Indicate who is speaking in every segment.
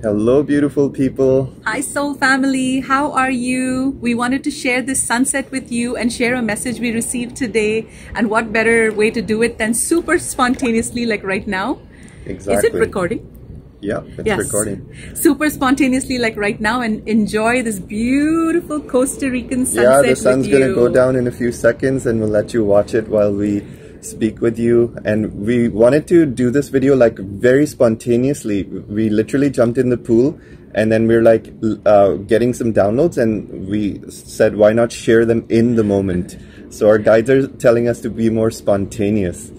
Speaker 1: Hello, beautiful people.
Speaker 2: Hi, soul family. How are you? We wanted to share this sunset with you and share a message we received today. And what better way to do it than super spontaneously like right now?
Speaker 1: Exactly.
Speaker 2: Is it recording?
Speaker 1: Yeah, it's recording.
Speaker 2: Super spontaneously like right now and enjoy this beautiful Costa Rican sunset.
Speaker 1: Yeah, the sun's going to go down in a few seconds and we'll let you watch it while we speak with you. And we wanted to do this video like very spontaneously. We literally jumped in the pool and then we're like getting some downloads, and we said why not share them in the moment. So our guides are telling us to be more spontaneous.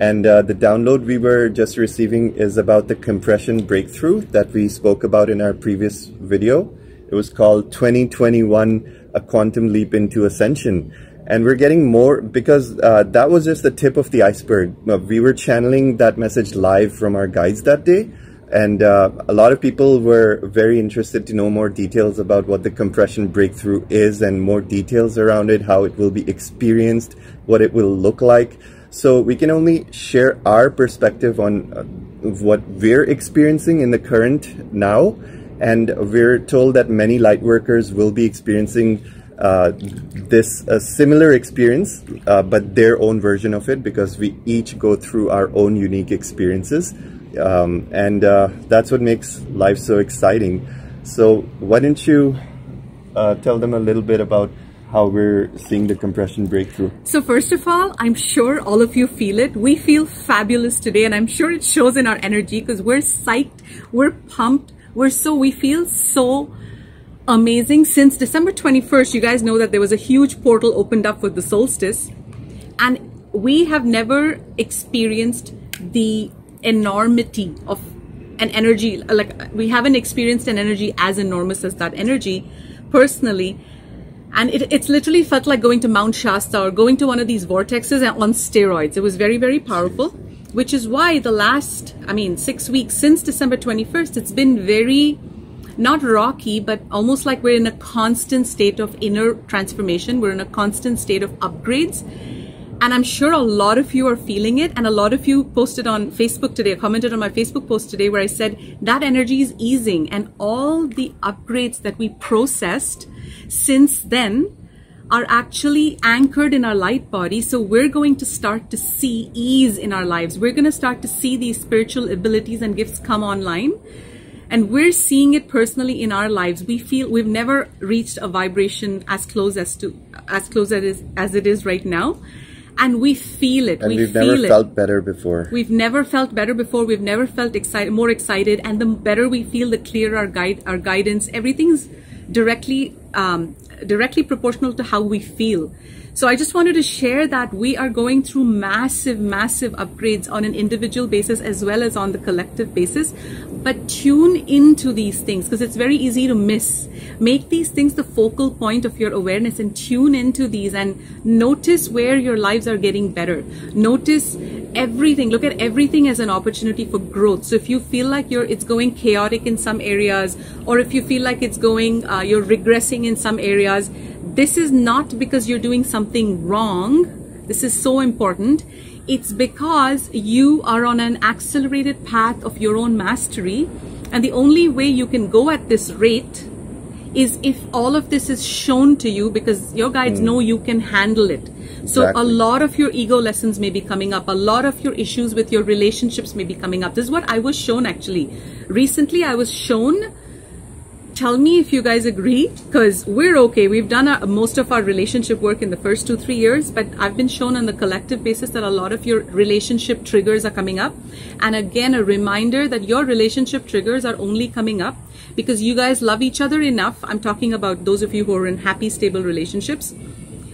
Speaker 1: And the download we were just receiving is about the compression breakthrough that we spoke about in our previous video. It was called 2021, A Quantum Leap into Ascension. And we're getting more because that was just the tip of the iceberg. We were channeling that message live from our guides that day. And a lot of people were very interested to know more details about what the compression breakthrough is and more details around it, how it will be experienced, what it will look like. So we can only share our perspective on what we're experiencing in the current now. And we're told that many Lightworkers will be experiencing this similar experience, but their own version of it, because we each go through our own unique experiences. And that's what makes life so exciting. So why don't you tell them a little bit about how we're seeing the compression breakthrough. So
Speaker 2: first of all, I'm sure all of you feel it. We feel fabulous today, and I'm sure it shows in our energy because we're psyched, we're pumped, we feel so amazing. Since December 21st, you guys know that there was a huge portal opened up for the solstice, and we have never experienced the enormity of an energy, like we haven't experienced an energy as enormous as that energy personally. And it's literally felt like going to Mount Shasta or going to one of these vortexes on steroids. It was very, very powerful, which is why the last, 6 weeks since December 21st, it's been very, not rocky, but almost like we're in a constant state of inner transformation. We're in a constant state of upgrades. And I'm sure a lot of you are feeling it. And a lot of you posted on Facebook today, commented on my Facebook post today where I said that energy is easing, and all the upgrades that we processed since then are actually anchored in our light body. So we're going to start to see ease in our lives. We're going to start to see these spiritual abilities and gifts come online. And we're seeing it personally in our lives. We feel we've never reached a vibration as close as it is right now. And we feel it.
Speaker 1: And we've never felt better before.
Speaker 2: We've never felt better before. We've never felt more excited. And the better we feel, the clearer our guidance. Everything's directly proportional to how we feel. So I just wanted to share that we are going through massive upgrades on an individual basis as well as on the collective basis. But tune into these things because it's very easy to miss. Make these things the focal point of your awareness and tune into these and notice where your lives are getting better. Notice everything. Look at everything as an opportunity for growth. So if you feel like it's going chaotic in some areas, or if you feel like it's going, you're regressing in some areas, this is not because you're doing something wrong. This is so important. It's because you are on an accelerated path of your own mastery. And the only way you can go at this rate is if all of this is shown to you, because your guides know you can handle it. So a lot of your ego lessons may be coming up. A lot of your issues with your relationships may be coming up. This is what I was shown actually. Recently I was shown, tell me if you guys agree, because we're okay. We've done most of our relationship work in the first 2-3 years, but I've been shown on the collective basis that a lot of your relationship triggers are coming up. And again, a reminder that your relationship triggers are only coming up because you guys love each other enough. I'm talking about those of you who are in happy, stable relationships,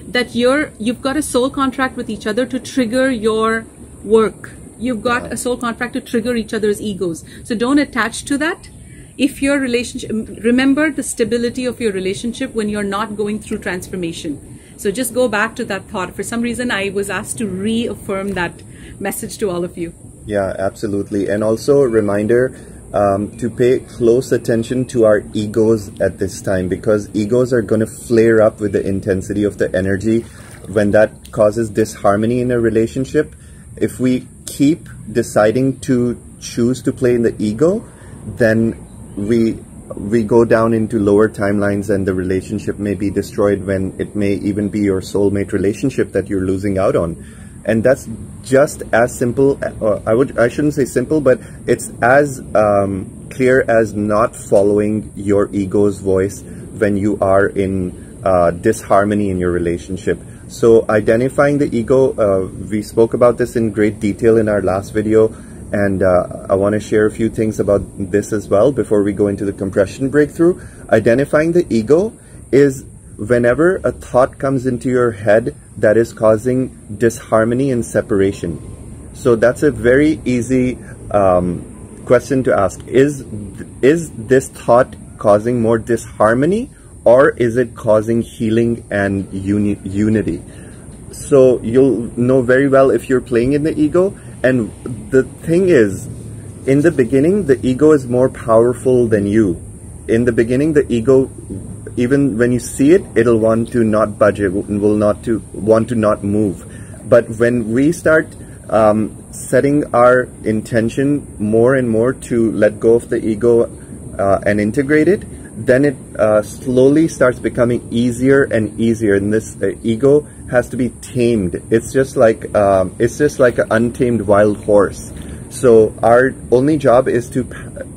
Speaker 2: that you've got a soul contract with each other to trigger your work. You've got a soul contract to trigger each other's egos. So don't attach to that. If your relationship, remember the stability of your relationship when you're not going through transformation. So just go back to that thought. For some reason, I was asked to reaffirm that message to all of you.
Speaker 1: Yeah, absolutely. And also a reminder to pay close attention to our egos at this time, because egos are going to flare up with the intensity of the energy when that causes disharmony in a relationship. If we keep deciding to choose to play in the ego, then we go down into lower timelines, and the relationship may be destroyed when it may even be your soulmate relationship that you're losing out on. And that's just as simple, I shouldn't say simple, but it's as clear as not following your ego's voice when you are in disharmony in your relationship. So identifying the ego, we spoke about this in great detail in our last video, and I want to share a few things about this as well before we go into the compression breakthrough. Identifying the ego is whenever a thought comes into your head that is causing disharmony and separation. So that's a very easy question to ask. Is this thought causing more disharmony, or is it causing healing and unity? So you'll know very well if you're playing in the ego. And the thing is, in the beginning, the ego is more powerful than you. In the beginning, the ego, even when you see it, it'll want to not budge, it will want to not move. But when we start setting our intention more and more to let go of the ego and integrate it, then it slowly starts becoming easier and easier. And this ego has to be tamed. It's just like an untamed wild horse. So our only job is to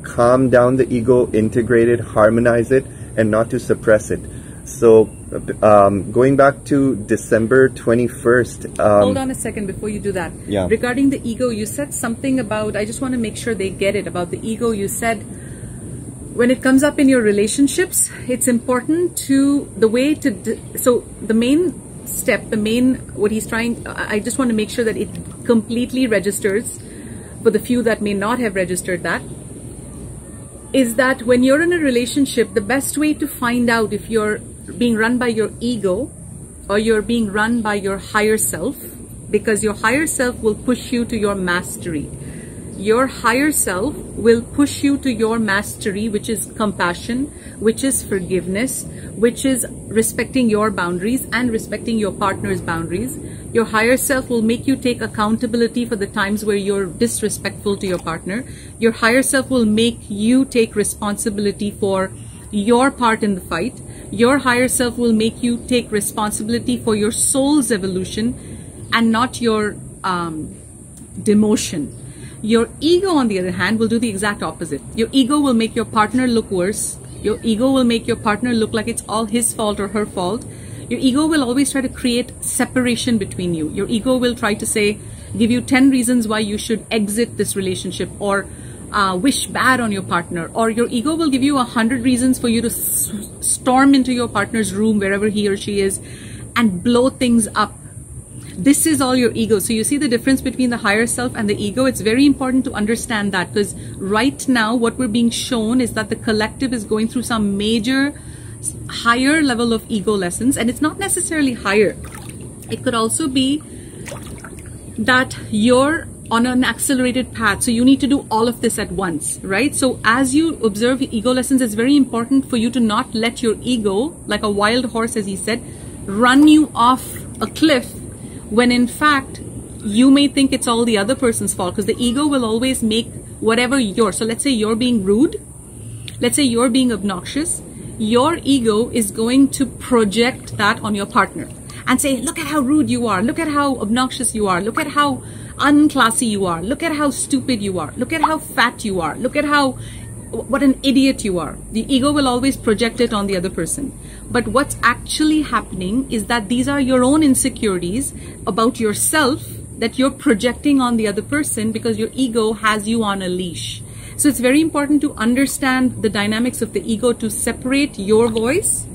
Speaker 1: calm down the ego, integrate it, harmonize it, and not to suppress it. So going back to December 21st.
Speaker 2: Hold on a second before you do that.
Speaker 1: Yeah.
Speaker 2: Regarding the ego, you said something about, I just want to make sure they get it, about the ego. You said when it comes up in your relationships, it's important to, so the main step, what he's trying, I just want to make sure that it completely registers for the few that may not have registered that, is that when you're in a relationship, the best way to find out if you're being run by your ego or you're being run by your higher self, because your higher self will push you to your mastery. Your higher self will push you to your mastery, which is compassion, which is forgiveness, which is respecting your boundaries and respecting your partner's boundaries. Your higher self will make you take accountability for the times where you're disrespectful to your partner. Your higher self will make you take responsibility for your part in the fight. Your higher self will make you take responsibility for your soul's evolution and not your demotion. Your ego, on the other hand, will do the exact opposite. Your ego will make your partner look worse. Your ego will make your partner look like it's all his fault or her fault. Your ego will always try to create separation between you. Your ego will try to say, give you 10 reasons why you should exit this relationship, or wish bad on your partner. Or your ego will give you 100 reasons for you to storm into your partner's room, wherever he or she is, and blow things up. This is all your ego. So you see the difference between the higher self and the ego. It's very important to understand that, because right now what we're being shown is that the collective is going through some major higher level of ego lessons. And it's not necessarily higher. It could also be that you're on an accelerated path. So you need to do all of this at once, right? So as you observe ego lessons, it's very important for you to not let your ego, like a wild horse, as he said, run you off a cliff, when in fact you may think it's all the other person's fault, because the ego will always make whatever so let's say you're being rude, let's say you're being obnoxious, your ego is going to project that on your partner and say, look at how rude you are, look at how obnoxious you are, look at how unclassy you are, look at how stupid you are, look at how fat you are, look at what an idiot you are. The ego will always project it on the other person. But what's actually happening is that these are your own insecurities about yourself that you're projecting on the other person, because your ego has you on a leash. So it's very important to understand the dynamics of the ego, to separate your voice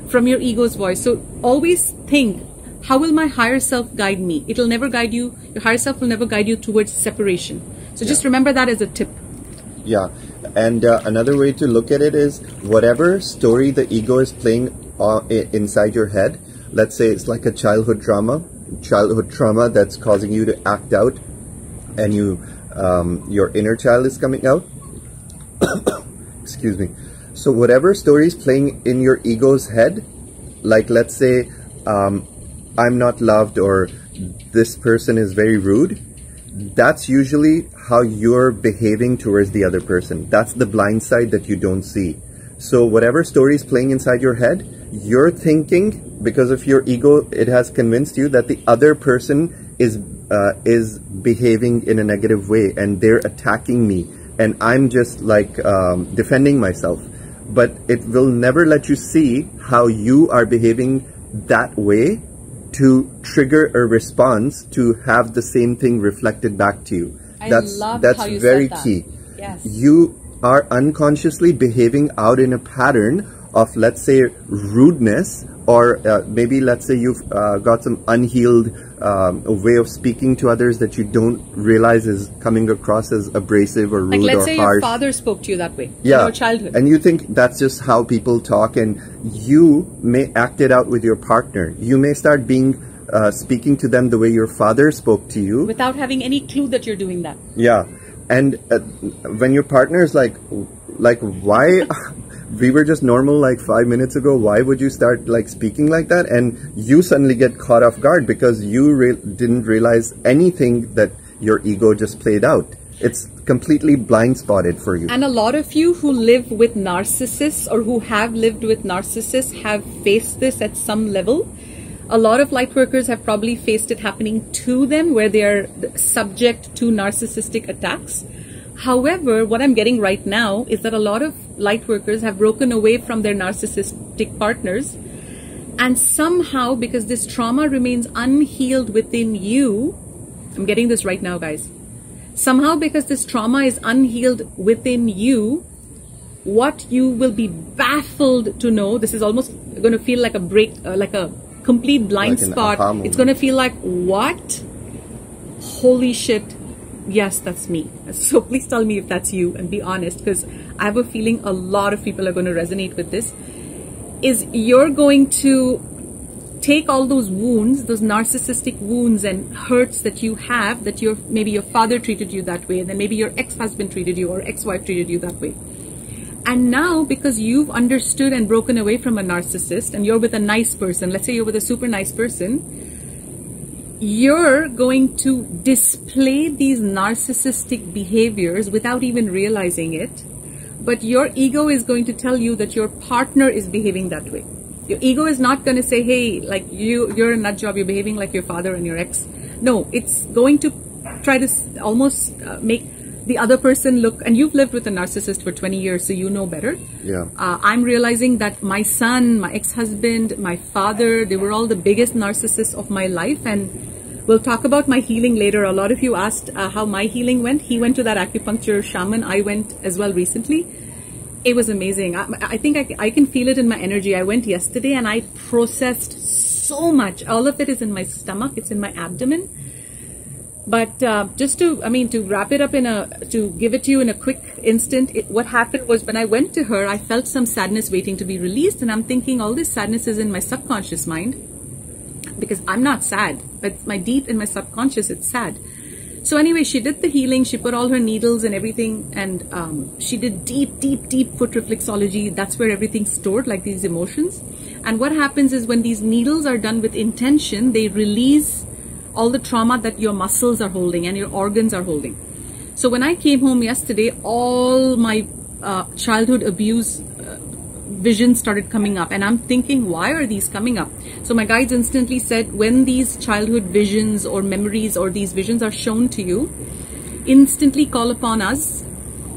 Speaker 2: from your ego's voice. So always think, how will my higher self guide me? It'll never guide you. Your higher self will never guide you towards separation. So just remember that as a tip.
Speaker 1: Yeah. And another way to look at it is, whatever story the ego is playing inside your head, let's say it's like a childhood trauma that's causing you to act out, and your inner child is coming out. Excuse me. So whatever story is playing in your ego's head, like let's say I'm not loved, or this person is very rude, that's usually how you're behaving towards the other person. That's the blind side that you don't see. So whatever story is playing inside your head, you're thinking, because of your ego, it has convinced you that the other person is behaving in a negative way and they're attacking me and I'm just like defending myself. But it will never let you see how you are behaving that way to trigger a response to have the same thing reflected back to you. That's very key.
Speaker 2: Yes.
Speaker 1: You are unconsciously behaving out in a pattern of, let's say, rudeness, or maybe let's say you've got some unhealed way of speaking to others that you don't realize is coming across as abrasive or rude or harsh.
Speaker 2: Like let's say your father spoke to you that way in your childhood.
Speaker 1: And you think that's just how people talk, and you may act it out with your partner. You may start speaking to them the way your father spoke to you.
Speaker 2: Without having any clue that you're doing that.
Speaker 1: Yeah. And when your partner is like, why... we were just normal like 5 minutes ago. Why would you start like speaking like that? And you suddenly get caught off guard because you didn't realize anything that your ego just played out. It's completely blind spotted for you.
Speaker 2: And a lot of you who live with narcissists or who have lived with narcissists have faced this at some level. A lot of light workers have probably faced it happening to them where they are subject to narcissistic attacks. However, what I'm getting right now is that a lot of light workers have broken away from their narcissistic partners, and somehow, because this trauma remains unhealed within you, I'm getting this right now, guys. Somehow, because this trauma is unhealed within you, what you will be baffled to know, this is almost going to feel like a like a complete blind spot. It's going to feel like, what? Holy shit. Yes, that's me. So please tell me if that's you and be honest, because I have a feeling a lot of people are going to resonate with this. Is you're going to take all those wounds, those narcissistic wounds and hurts that you have, that maybe your father treated you that way, and then maybe your ex-husband treated you or ex-wife treated you that way. And now, because you've understood and broken away from a narcissist and you're with a nice person, let's say you're with a super nice person, you're going to display these narcissistic behaviors without even realizing it. But your ego is going to tell you that your partner is behaving that way. Your ego is not going to say, hey, like you're a nut job, you're behaving like your father and your ex. No, it's going to try to almost make the other person look, and you've lived with a narcissist for 20 years, so you know better.
Speaker 1: Yeah.
Speaker 2: I'm realizing that my son, my ex-husband, my father, they were all the biggest narcissists of my life, and we'll talk about my healing later. A lot of you asked how my healing went. He went to that acupuncture shaman. I went as well recently. It was amazing. I think I can feel it in my energy. I went yesterday and I processed so much. All of it is in my stomach. It's in my abdomen. But just to wrap it up to give it to you in a quick instant, what happened was when I went to her, I felt some sadness waiting to be released. And I'm thinking all this sadness is in my subconscious mind, because I'm not sad, but deep in my subconscious, it's sad. So anyway, she did the healing. She put all her needles and everything, and she did deep, deep, deep foot reflexology. That's where everything's stored, like these emotions. And what happens is when these needles are done with intention, they release all the trauma that your muscles are holding and your organs are holding. So when I came home yesterday, all my childhood abuse visions started coming up, and I'm thinking, why are these coming up? So my guides instantly said, when these childhood visions or memories or these visions are shown to you, instantly call upon us,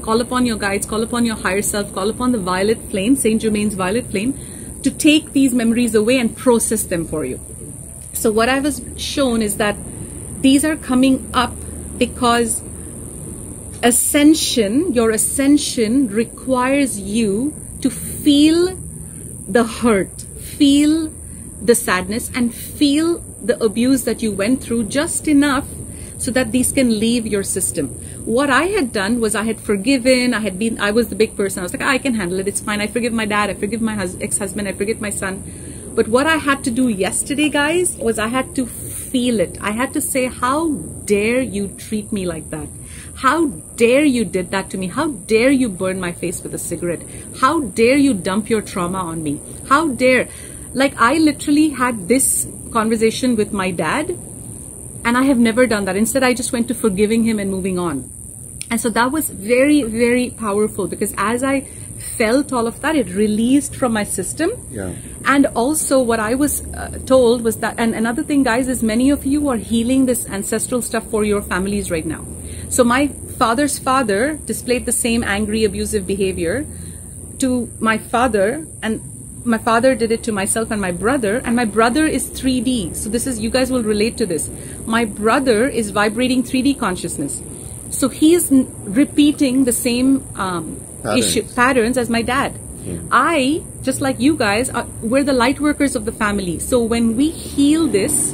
Speaker 2: call upon your guides, call upon your higher self, call upon the violet flame, Saint Germain's violet flame, to take these memories away and process them for you. So what I was shown is that these are coming up because ascension, your ascension requires you to feel the hurt, feel the sadness, and feel the abuse that you went through just enough so that these can leave your system. What I had done was I had forgiven, I was the big person. I was like, I can handle it, it's fine. I forgive my dad, I forgive my ex-husband, I forgive my son. But what I had to do yesterday, guys, was I had to feel it. I had to say, how dare you treat me like that? How dare you did that to me? How dare you burn my face with a cigarette? How dare you dump your trauma on me? How dare? Like, I literally had this conversation with my dad And I have never done that. Instead, I just went to forgiving him and moving on. And so that was very, very powerful, because as I felt all of that, it released from my system.
Speaker 1: Yeah.
Speaker 2: And also what I was told was that, and another thing, guys, is many of you are healing this ancestral stuff for your families right now. So my father's father displayed the same angry, abusive behavior to my father, and my father did it to myself and my brother is 3D. So this is, you guys will relate to this. My brother is vibrating 3D consciousness. So he is repeating the same patterns as my dad. I, just like you guys, we're the light workers of the family. So when we heal this,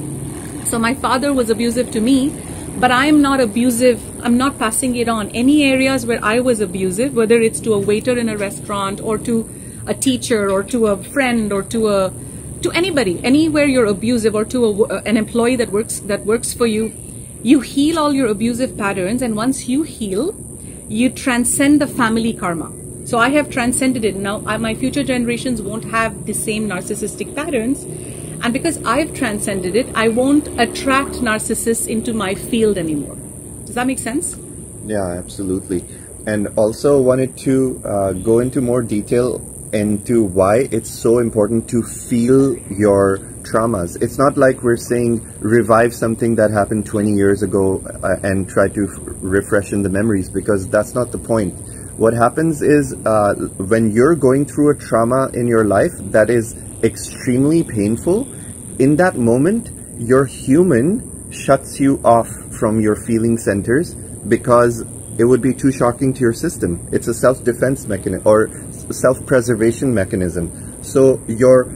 Speaker 2: so my father was abusive to me, but I'm not abusive. I'm not passing it on. Any areas where I was abusive, whether it's to a waiter in a restaurant or to a teacher or to a friend or to anybody, anywhere you're abusive, or to an employee that works for you, you heal all your abusive patterns. And once you heal, you transcend the family karma. So I have transcended it. Now my future generations won't have the same narcissistic patterns. And because I've transcended it, I won't attract narcissists into my field anymore. Does that make sense?
Speaker 1: Yeah, absolutely. And also wanted to go into more detail into why it's so important to feel your traumas. It's not like we're saying revive something that happened 20 years ago and try to refreshen the memories, because that's not the point. What happens is when you're going through a trauma in your life that is extremely painful, in that moment, your human shuts you off from your feeling centers, because it would be too shocking to your system. It's a self-defense mechanism or self-preservation mechanism. So your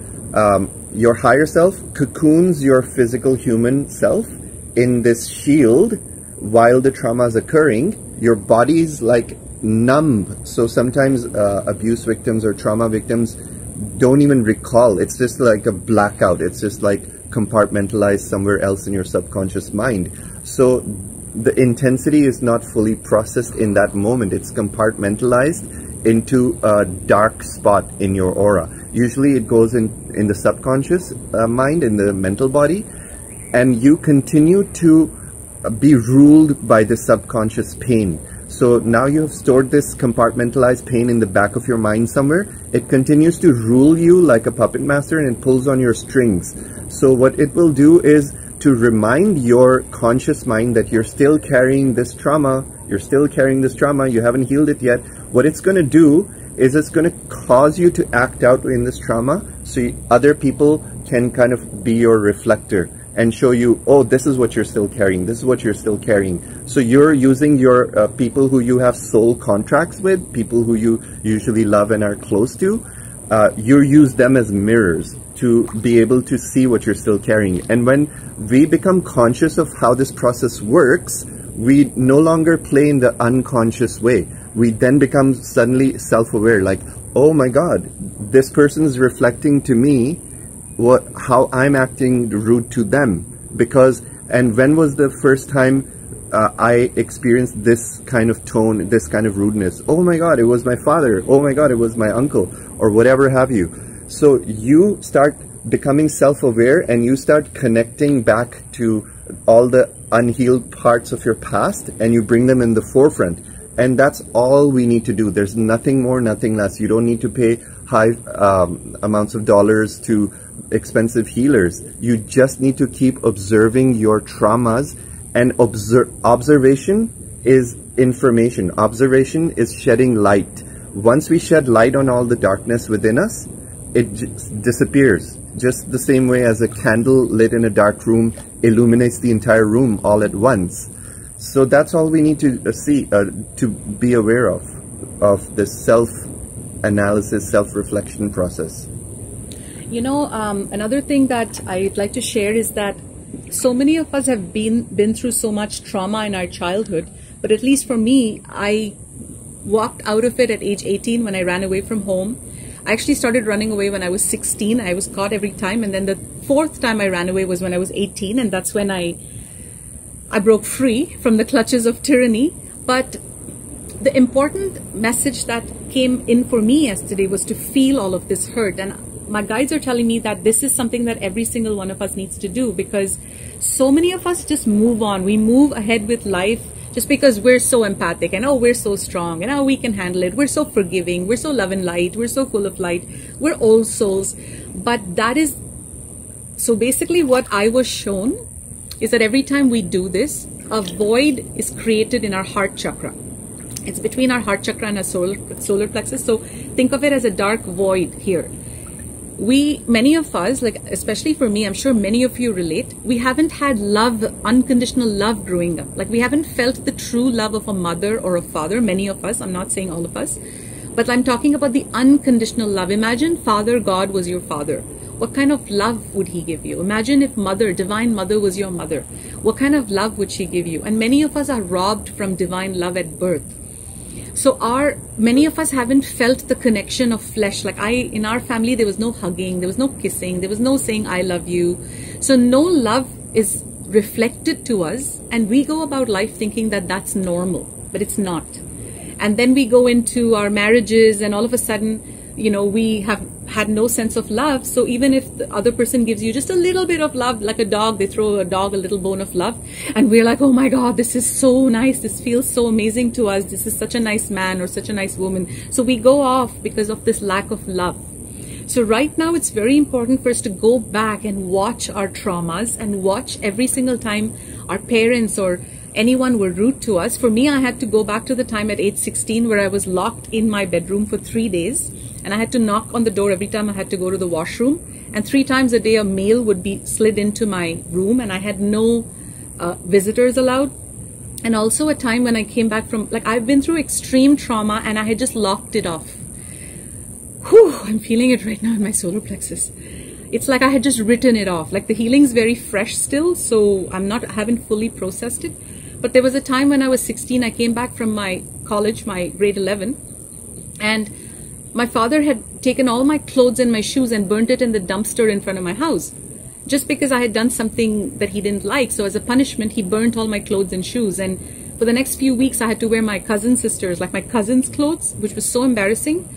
Speaker 1: higher self cocoons your physical human self in this shield while the trauma is occurring. Your body's like numb. So sometimes abuse victims or trauma victims don't even recall. It's just like a blackout. It's just like compartmentalized somewhere else in your subconscious mind. So the intensity is not fully processed in that moment. It's compartmentalized into a dark spot in your aura. Usually it goes in the subconscious mind, in the mental body, and you continue to be ruled by the subconscious pain. So now you have stored this compartmentalized pain in the back of your mind somewhere. It continues to rule you like a puppet master, and it pulls on your strings. So what it will do is to remind your conscious mind that you're still carrying this trauma. You're still carrying this trauma. You haven't healed it yet. What it's going to do is it's going to cause you to act out in this trauma, so other people can kind of be your reflector and show you, oh, this is what you're still carrying. This is what you're still carrying. So you're using your people who you have soul contracts with, people who you usually love and are close to. You use them as mirrors to be able to see what you're still carrying. And when we become conscious of how this process works, we no longer play in the unconscious way. We then become suddenly self-aware, like, oh my God, this person is reflecting to me how I'm acting rude to them. Because, and when was the first time I experienced this kind of tone, this kind of rudeness? Oh my God, it was my father. Oh my God, it was my uncle, or whatever have you. So you start becoming self-aware, and you start connecting back to all the unhealed parts of your past, and you bring them in the forefront. And that's all we need to do. There's nothing more, nothing less. You don't need to pay high amounts of dollars to expensive healers. You just need to keep observing your traumas, and observation is information. Observation is shedding light. Once we shed light on all the darkness within us, it just disappears. Just the same way as a candle lit in a dark room illuminates the entire room all at once. So that's all we need to see, to be aware of this self-analysis, self-reflection process.
Speaker 2: You know, another thing that I'd like to share is that so many of us have been through so much trauma in our childhood, but at least for me, I walked out of it at age 18 when I ran away from home. I actually started running away when I was 16. I was caught every time, and then the fourth time I ran away was when I was 18, and that's when I broke free from the clutches of tyranny. But the important message that came in for me yesterday was to feel all of this hurt. And my guides are telling me that this is something that every single one of us needs to do, because so many of us just move on. We move ahead with life just because we're so empathic and oh, we're so strong and oh, we can handle it. We're so forgiving. We're so love and light. We're so full of light. We're all souls. But that is, so basically what I was shown is that every time we do this, a void is created in our heart chakra. It's between our heart chakra and our solar plexus. So think of it as a dark void here. Many of us, like especially for me, I'm sure many of you relate, we haven't had love, unconditional love growing up. Like we haven't felt the true love of a mother or a father, many of us, I'm not saying all of us, but I'm talking about the unconditional love. Imagine Father God was your father. What kind of love would he give you? Imagine if Mother, Divine Mother was your mother. What kind of love would she give you? And many of us are robbed from divine love at birth. So many of us haven't felt the connection of flesh. Like in our family, there was no hugging, there was no kissing, there was no saying, I love you. So no love is reflected to us, and we go about life thinking that that's normal, but it's not. And then we go into our marriages and all of a sudden, you know, we have had no sense of love. So even if the other person gives you just a little bit of love, like a dog, they throw a dog a little bone of love, and we're like, oh my God, this is so nice. This feels so amazing to us. This is such a nice man or such a nice woman. So we go off because of this lack of love. So right now it's very important for us to go back and watch our traumas and watch every single time our parents or anyone were rude to us. For me, I had to go back to the time at age 16 where I was locked in my bedroom for 3 days. And I had to knock on the door every time I had to go to the washroom. And 3 times a day, a mail would be slid into my room, and I had no visitors allowed. And also a time when I came back from, like, I've been through extreme trauma and I had just locked it off. Whew, I'm feeling it right now in my solar plexus. It's like I had just written it off. Like the healing's very fresh still, so I haven't fully processed it. But there was a time when I was 16, I came back from my college, my grade 11, and my father had taken all my clothes and my shoes and burnt it in the dumpster in front of my house, just because I had done something that he didn't like. So as a punishment, he burnt all my clothes and shoes. And for the next few weeks, I had to wear my cousin's sisters, like my cousin's clothes, which was so embarrassing.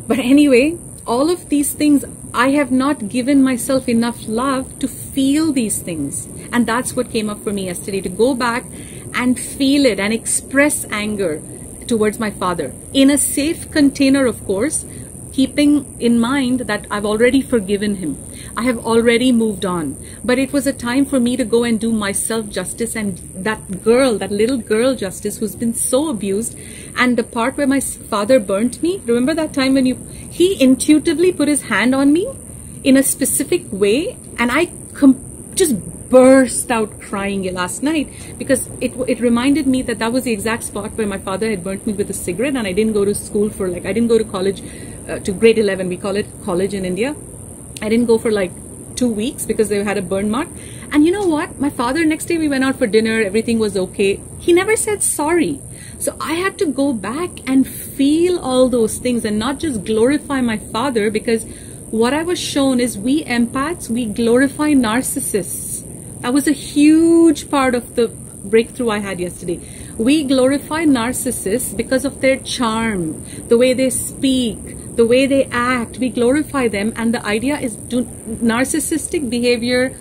Speaker 2: But anyway, all of these things, I have not given myself enough love to feel these things. And that's what came up for me yesterday, to go back and feel it and express anger towards my father in a safe container, of course, keeping in mind that I've already forgiven him. I have already moved on. But it was a time for me to go and do myself justice, and that girl, that little girl justice who's been so abused. And the part where my father burnt me, remember that time when he intuitively put his hand on me in a specific way, and I just burst out crying last night, because it reminded me that was the exact spot where my father had burnt me with a cigarette, and I didn't go to school for, like, I didn't go to college, to grade 11, we call it college in India. I didn't go for like 2 weeks because they had a burn mark. And you know what? My father, next day we went out for dinner, everything was okay. He never said sorry. So I had to go back and feel all those things and not just glorify my father, because what I was shown is we empaths, we glorify narcissists. That was a huge part of the breakthrough I had yesterday. We glorify narcissists because of their charm, the way they speak, the way they act. We glorify them, and the idea is narcissistic behavior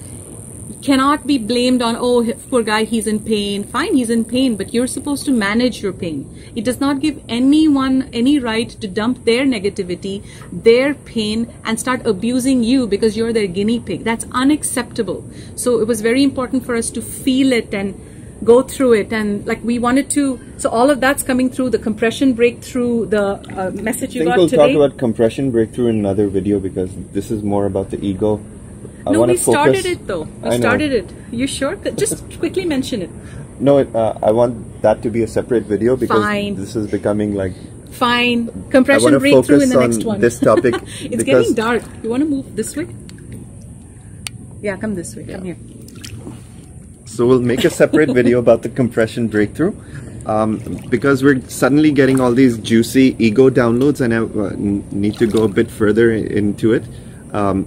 Speaker 2: cannot be blamed on, oh, poor guy, he's in pain. Fine, he's in pain, but you're supposed to manage your pain. It does not give anyone any right to dump their negativity, their pain, and start abusing you because you're their guinea pig. That's unacceptable. So it was very important for us to feel it and go through it, and like we wanted to. So all of that's coming through the compression breakthrough, the message you got today. I think we'll talk about
Speaker 1: compression breakthrough in another video, because this is more about the ego.
Speaker 2: No, we started it though. We started it. You sure? Just quickly mention it.
Speaker 1: No, I want that to be a separate video, because this is becoming like...
Speaker 2: Fine. Compression breakthrough in the next one.
Speaker 1: This topic.
Speaker 2: It's getting dark. You want to move this way? Yeah, come this way. Come here.
Speaker 1: So we'll make a separate video about the compression breakthrough, because we're suddenly getting all these juicy ego downloads, and I need to go a bit further into it.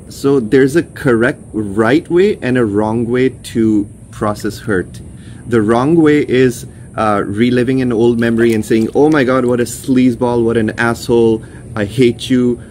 Speaker 1: So there's a correct right way and a wrong way to process hurt. The wrong way is reliving an old memory and saying, oh my God, what a sleazeball, what an asshole, I hate you.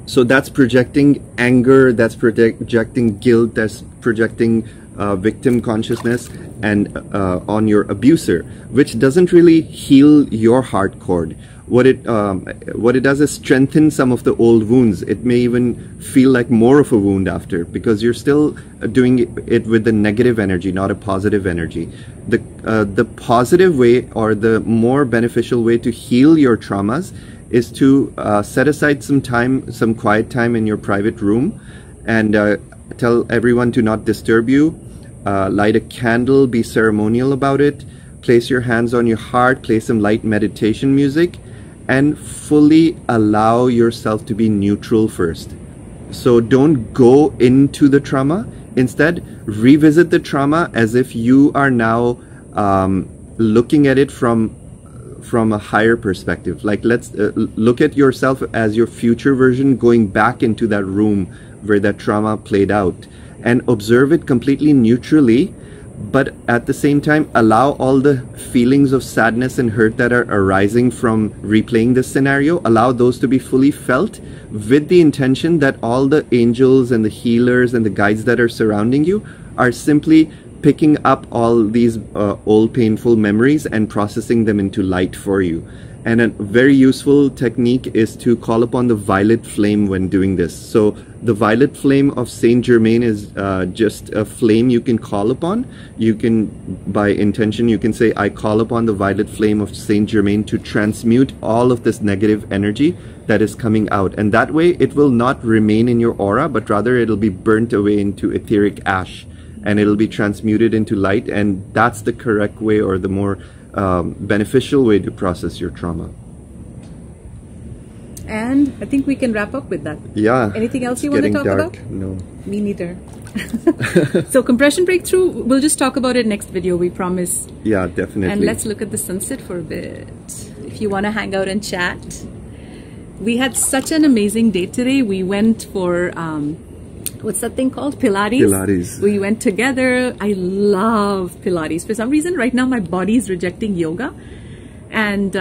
Speaker 1: So that's projecting anger, that's projecting guilt, that's projecting victim consciousness and on your abuser, which doesn't really heal your heart chord. What it does is strengthen some of the old wounds. It may even feel like more of a wound after, because you're still doing it with the negative energy, not a positive energy. The positive way, or the more beneficial way to heal your traumas, is to set aside some time, some quiet time in your private room, and tell everyone to not disturb you. Light a candle, be ceremonial about it, place your hands on your heart, play some light meditation music, and fully allow yourself to be neutral first. So don't go into the trauma. Instead, revisit the trauma as if you are now looking at it from a higher perspective. Like, let's look at yourself as your future version going back into that room where that trauma played out, and observe it completely neutrally, but at the same time allow all the feelings of sadness and hurt that are arising from replaying this scenario, allow those to be fully felt, with the intention that all the angels and the healers and the guides that are surrounding you are simply picking up all these old painful memories and processing them into light for you. And a very useful technique is to call upon the violet flame when doing this. So the violet flame of Saint Germain is just a flame you can call upon. You can, by intention, you can say, I call upon the violet flame of Saint Germain to transmute all of this negative energy that is coming out. And that way it will not remain in your aura, but rather it'll be burnt away into etheric ash, and it'll be transmuted into light. And that's the correct way, or the more beneficial way to process your trauma.
Speaker 2: And I think we can wrap up with that.
Speaker 1: Yeah.
Speaker 2: Anything else you want to talk about?
Speaker 1: No.
Speaker 2: Me neither. So compression breakthrough, we'll just talk about it next video, we promise.
Speaker 1: Yeah, definitely.
Speaker 2: And let's look at the sunset for a bit. If you want to hang out and chat. We had such an amazing day today. We went for what's that thing called? Pilates.
Speaker 1: Pilates.
Speaker 2: We went together. I love Pilates. For some reason, right now my body is rejecting yoga. And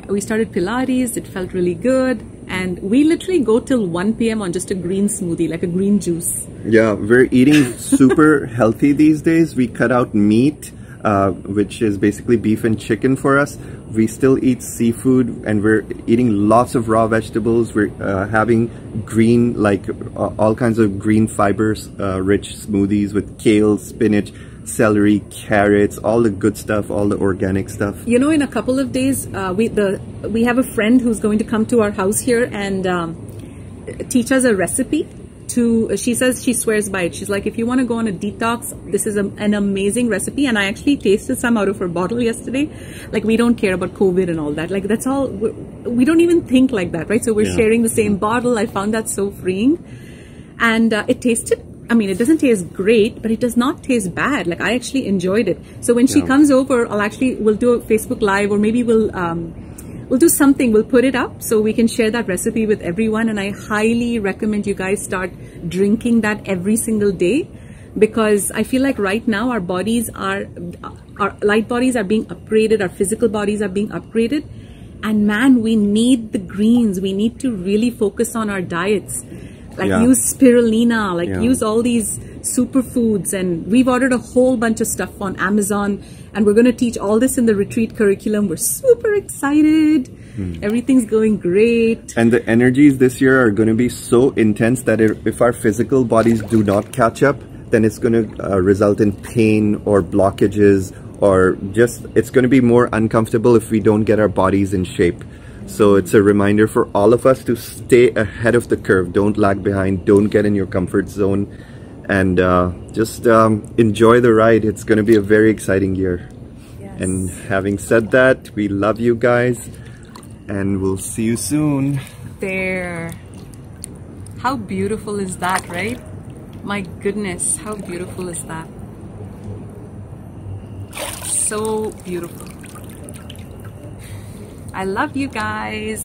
Speaker 2: we started Pilates. It felt really good. And we literally go till 1 p.m. on just a green smoothie, like a green juice.
Speaker 1: Yeah, we're eating super healthy these days. We cut out meat, which is basically beef and chicken for us. We still eat seafood, and we're eating lots of raw vegetables. We're having green, like all kinds of green fibers, rich smoothies with kale, spinach, celery, carrots, all the good stuff, all the organic stuff.
Speaker 2: You know, in a couple of days, we have a friend who's going to come to our house here and teach us a recipe. She says she swears by it. She's like, if you want to go on a detox, this is an amazing recipe. And I actually tasted some out of her bottle yesterday. Like, we don't care about COVID and all that. Like, that's all, we don't even think like that, right? So we're sharing the same bottle. I found that so freeing. And it tasted, I mean, it doesn't taste great, but it does not taste bad. Like, I actually enjoyed it. So when she comes over, we'll do a Facebook Live, or maybe we'll do something. We'll put it up so we can share that recipe with everyone. And I highly recommend you guys start drinking that every single day, because I feel like right now our bodies our light bodies are being upgraded, our physical bodies are being upgraded. And man, we need the greens. We need to really focus on our diets. Like use spirulina, like use all these superfoods. And we've ordered a whole bunch of stuff on Amazon, and we're going to teach all this in the retreat curriculum. We're super excited. Everything's going great. And the energies this year are going to be so intense that if our physical bodies do not catch up, then it's going to result in pain or blockages, or just, it's going to be more uncomfortable if we don't get our bodies in shape. So it's a reminder for all of us to stay ahead of the curve. Don't lag behind. Don't get in your comfort zone. And just enjoy the ride. It's going to be a very exciting year. Yes. And having said that, we love you guys. And we'll see you soon. There. How beautiful is that, right? My goodness, how beautiful is that? So beautiful. I love you guys.